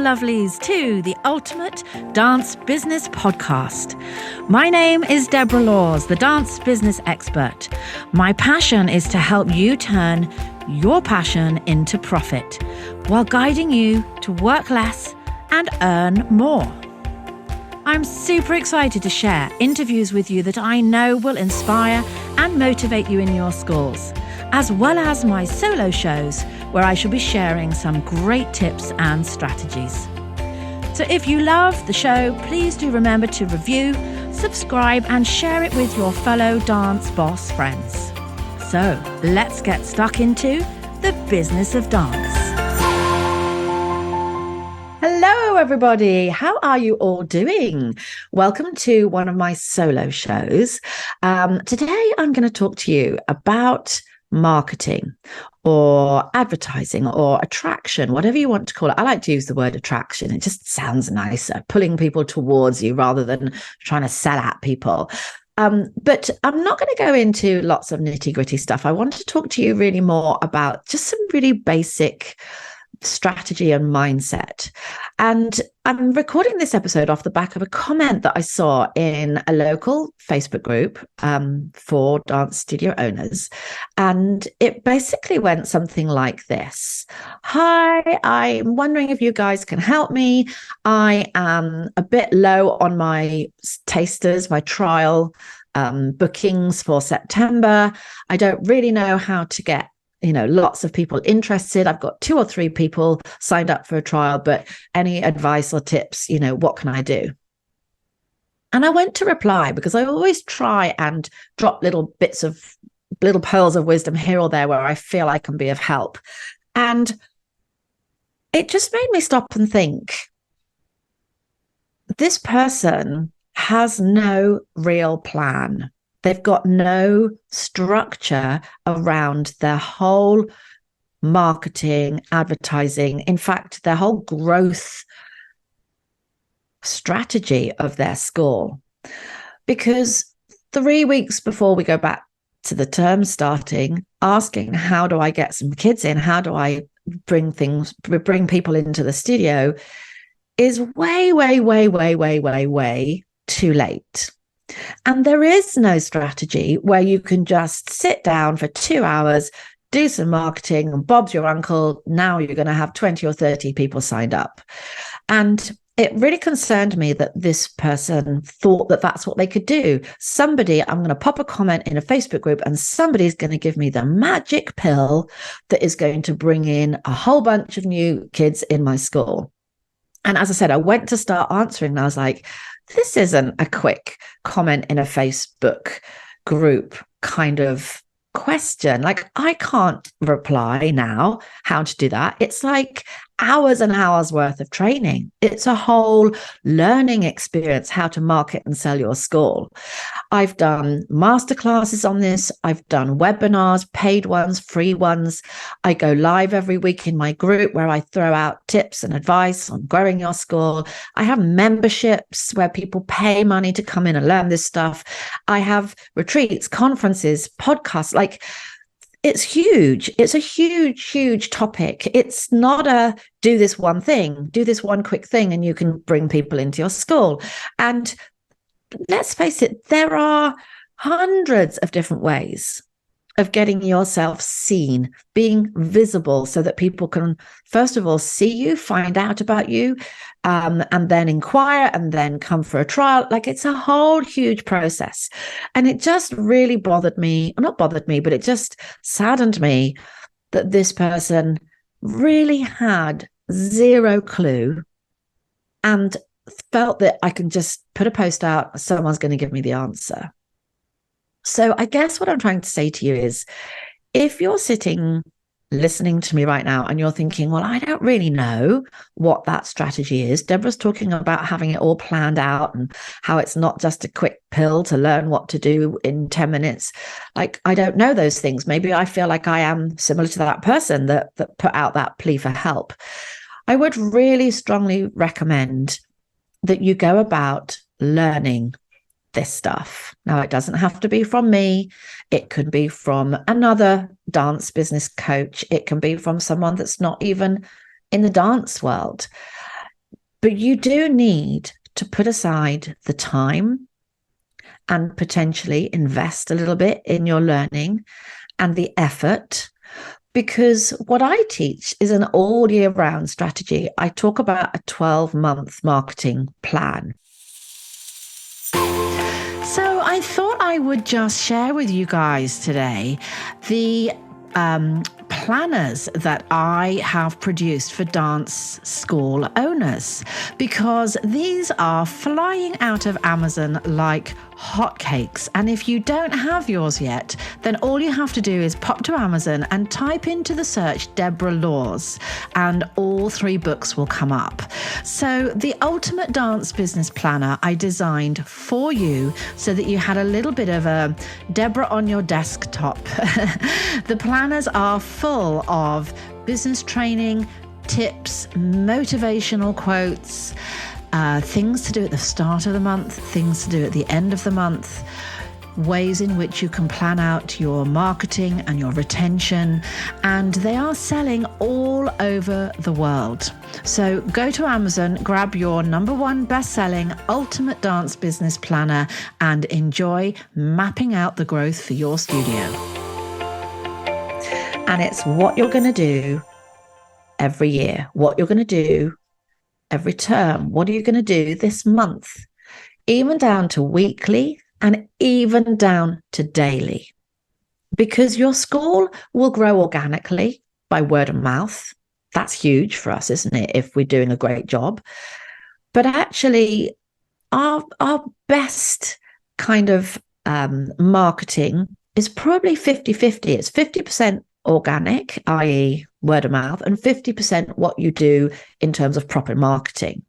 lovelies, to the Ultimate Dance Business Podcast. My name is Deborah Laws, the dance business expert. My passion is to help you turn your passion into profit while guiding you to work less and earn more. I'm super excited to share interviews with you that I know will inspire and motivate you in your schools, as well as my solo shows where I shall be sharing some great tips and strategies. So if you love the show, please do remember to review, subscribe, and share it with your fellow dance boss friends. So let's get stuck into the business of dance. Hello, everybody. How are you all doing? Welcome to one of my solo shows. Today, I'm going to talk to you about marketing or advertising or attraction, whatever you want to call it. I like to use the word attraction. It just sounds nicer, pulling people towards you rather than trying to sell at people. But I'm not going to go into lots of nitty-gritty stuff. I want to talk to you really more about just some really basic strategy and mindset. And I'm recording this episode off the back of a comment that I saw in a local Facebook group for dance studio owners. And it basically went something like this. Hi, I'm wondering if you guys can help me. I am a bit low on my tasters, my trial bookings for September. I don't really know how to get lots of people interested. I've got 2 or 3 people signed up for a trial, but any advice or tips, what can I do? And I went to reply because I always try and drop little pearls of wisdom here or there where I feel I can be of help. And it just made me stop and think, this person has no real plan. They've got no structure around their whole marketing, advertising, in fact, their whole growth strategy of their school. Because 3 weeks before we go back to the term starting, asking, how do I get some kids in? How do I bring people into the studio is way, way, way, way, way, way, way too late. And there is no strategy where you can just sit down for 2 hours, do some marketing, and Bob's your uncle. Now you're going to have 20 or 30 people signed up. And it really concerned me that this person thought that that's what they could do. I'm going to pop a comment in a Facebook group and somebody's going to give me the magic pill that is going to bring in a whole bunch of new kids in my school. And as I said, I went to start answering and I was like, this isn't a quick comment in a Facebook group kind of question. Like, I can't reply now how to do that. It's like hours and hours worth of training. It's a whole learning experience, how to market and sell your school. I've done masterclasses on this. I've done webinars, paid ones, free ones. I go live every week in my group where I throw out tips and advice on growing your school. I have memberships where people pay money to come in and learn this stuff. I have retreats, conferences, podcasts. Like, it's huge. It's a huge, huge topic. It's not a do this one thing, do this one quick thing, and you can bring people into your school. And let's face it, there are hundreds of different ways of getting yourself seen, being visible so that people can, first of all, see you, find out about you, and then inquire and then come for a trial. Like, it's a whole huge process. And it just really but it just saddened me that this person really had zero clue and felt that I can just put a post out, someone's going to give me the answer. So I guess what I'm trying to say to you is, if you're sitting listening to me right now and you're thinking, well, I don't really know what that strategy is. Deborah's talking about having it all planned out and how it's not just a quick pill to learn what to do in 10 minutes. Like, I don't know those things. Maybe I feel like I am similar to that person that put out that plea for help. I would really strongly recommend that you go about learning this stuff. Now, it doesn't have to be from me. It could be from another dance business coach. It can be from someone that's not even in the dance world. But you do need to put aside the time and potentially invest a little bit in your learning and the effort, because what I teach is an all year round strategy. I talk about a 12-month marketing plan. So I thought I would just share with you guys today the planners that I have produced for dance school owners, because these are flying out of Amazon like hotcakes. And if you don't have yours yet, then all you have to do is pop to Amazon and type into the search Deborah Laws, and all 3 books will come up. So the Ultimate Dance Business Planner I designed for you so that you had a little bit of a Deborah on your desktop. The planners are full of business training, tips, motivational quotes, things to do at the start of the month, things to do at the end of the month, ways in which you can plan out your marketing and your retention, and they are selling all over the world. So go to Amazon, grab your #1 best-selling Ultimate Dance Business Planner and enjoy mapping out the growth for your studio. And it's what you're going to do every year, what you're going to do every term, what are you going to do this month, even down to weekly and even down to daily. Because your school will grow organically by word of mouth. That's huge for us, isn't it, if we're doing a great job? But actually, our best kind of marketing is probably 50-50. It's 50% organic, i.e. word of mouth, and 50% what you do in terms of proper marketing.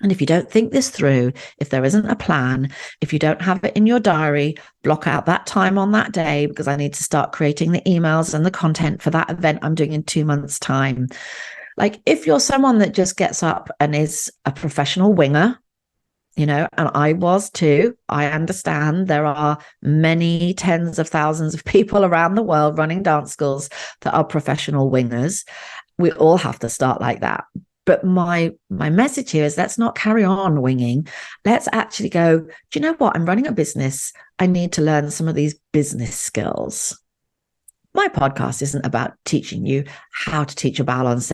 And if you don't think this through, if there isn't a plan, if you don't have it in your diary, block out that time on that day, because I need to start creating the emails and the content for that event I'm doing in 2 months' time. Like, if you're someone that just gets up and is a professional winger, and I was too, I understand there are many tens of thousands of people around the world running dance schools that are professional wingers. We all have to start like that. But my message here is, let's not carry on winging. Let's actually go, do you know what? I'm running a business. I need to learn some of these business skills. My podcast isn't about teaching you how to teach a balance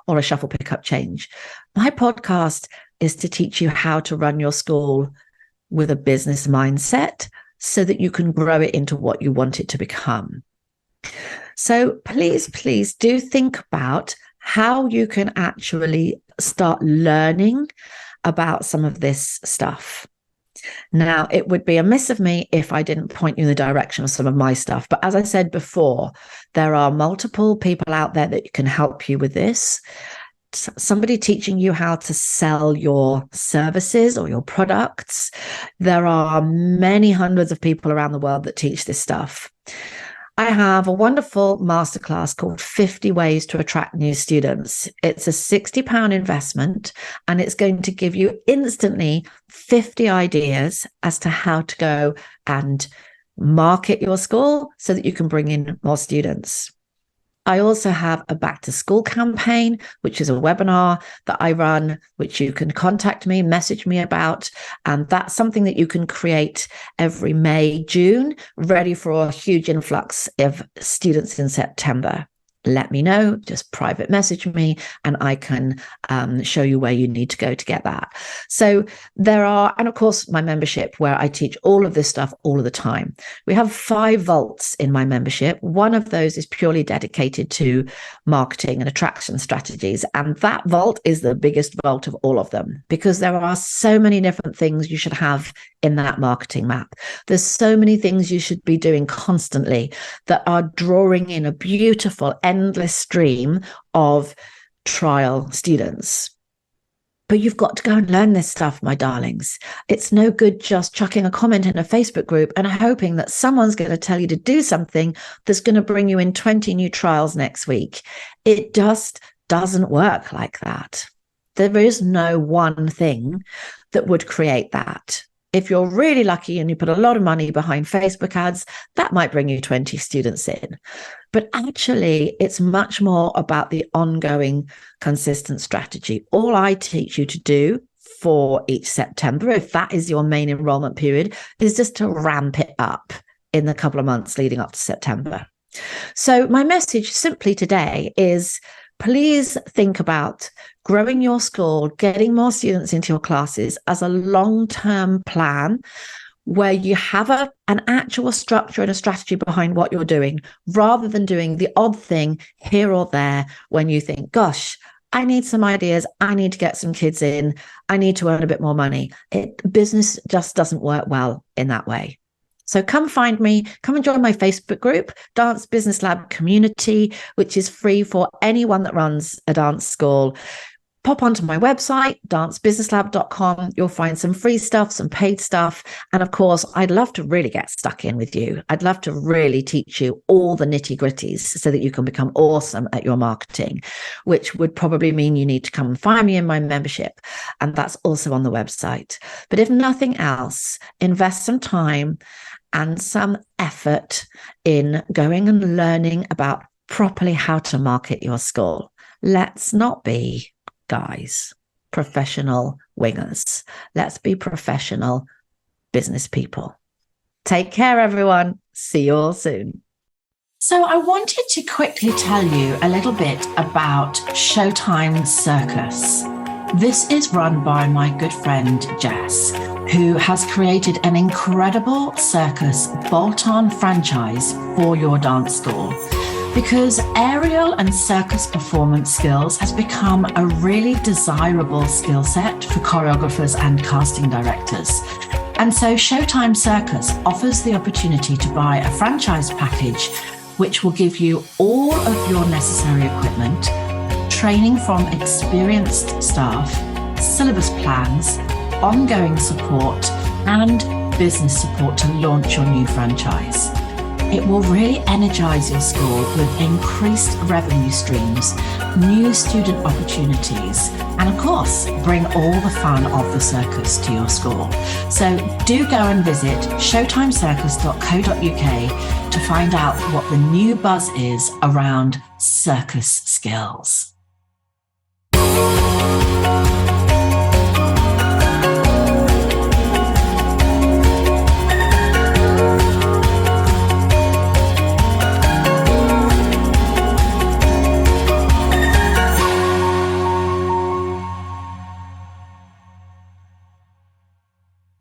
or a shuffle pickup change. My podcast is to teach you how to run your school with a business mindset so that you can grow it into what you want it to become. So please do think about how you can actually start learning about some of this stuff. Now, it would be amiss of me if I didn't point you in the direction of some of my stuff. But as I said before, there are multiple people out there that can help you with this. Somebody teaching you how to sell your services or your products. There are many hundreds of people around the world that teach this stuff. I have a wonderful masterclass called 50 Ways to Attract New Students. It's a £60 investment, and it's going to give you instantly 50 ideas as to how to go and market your school so that you can bring in more students. I also have a back to school campaign, which is a webinar that I run, which you can contact me, message me about. And that's something that you can create every May, June, ready for a huge influx of students in September. Let me know, just private message me, and I can show you where you need to go to get that. So there are, and of course, my membership, where I teach all of this stuff all of the time. We have 5 vaults in my membership. One of those is purely dedicated to marketing and attraction strategies. And that vault is the biggest vault of all of them, because there are so many different things you should have in that marketing map. There's so many things you should be doing constantly that are drawing in a beautiful, endless stream of trial students. But you've got to go and learn this stuff, my darlings. It's no good just chucking a comment in a Facebook group and hoping that someone's going to tell you to do something that's going to bring you in 20 new trials next week. It just doesn't work like that. There is no one thing that would create that. If you're really lucky and you put a lot of money behind Facebook ads, that might bring you 20 students in. But actually, it's much more about the ongoing consistent strategy. All I teach you to do for each September, if that is your main enrollment period, is just to ramp it up in the couple of months leading up to September. So my message simply today is, please think about growing your school, getting more students into your classes as a long-term plan where you have an actual structure and a strategy behind what you're doing, rather than doing the odd thing here or there when you think, gosh, I need some ideas. I need to get some kids in. I need to earn a bit more money. Business just doesn't work well in that way. So come find me, come and join my Facebook group, Dance Business Lab Community, which is free for anyone that runs a dance school. Pop onto my website, dancebusinesslab.com. You'll find some free stuff, some paid stuff. And of course, I'd love to really get stuck in with you. I'd love to really teach you all the nitty gritties so that you can become awesome at your marketing, which would probably mean you need to come and find me in my membership. And that's also on the website. But if nothing else, invest some time and some effort in going and learning about properly how to market your school. Let's not be, guys, professional wingers. Let's be professional business people. Take care, everyone. See you all soon. So I wanted to quickly tell you a little bit about Showtime Circus. This is run by my good friend Jess, who has created an incredible circus bolt-on franchise for your dance school. Because aerial and circus performance skills has become a really desirable skill set for choreographers and casting directors. And so Showtime Circus offers the opportunity to buy a franchise package, which will give you all of your necessary equipment, training from experienced staff, syllabus plans, ongoing support, and business support to launch your new franchise. It will really energize your school with increased revenue streams, new student opportunities, and of course, bring all the fun of the circus to your school. So do go and visit showtimecircus.co.uk to find out what the new buzz is around circus skills.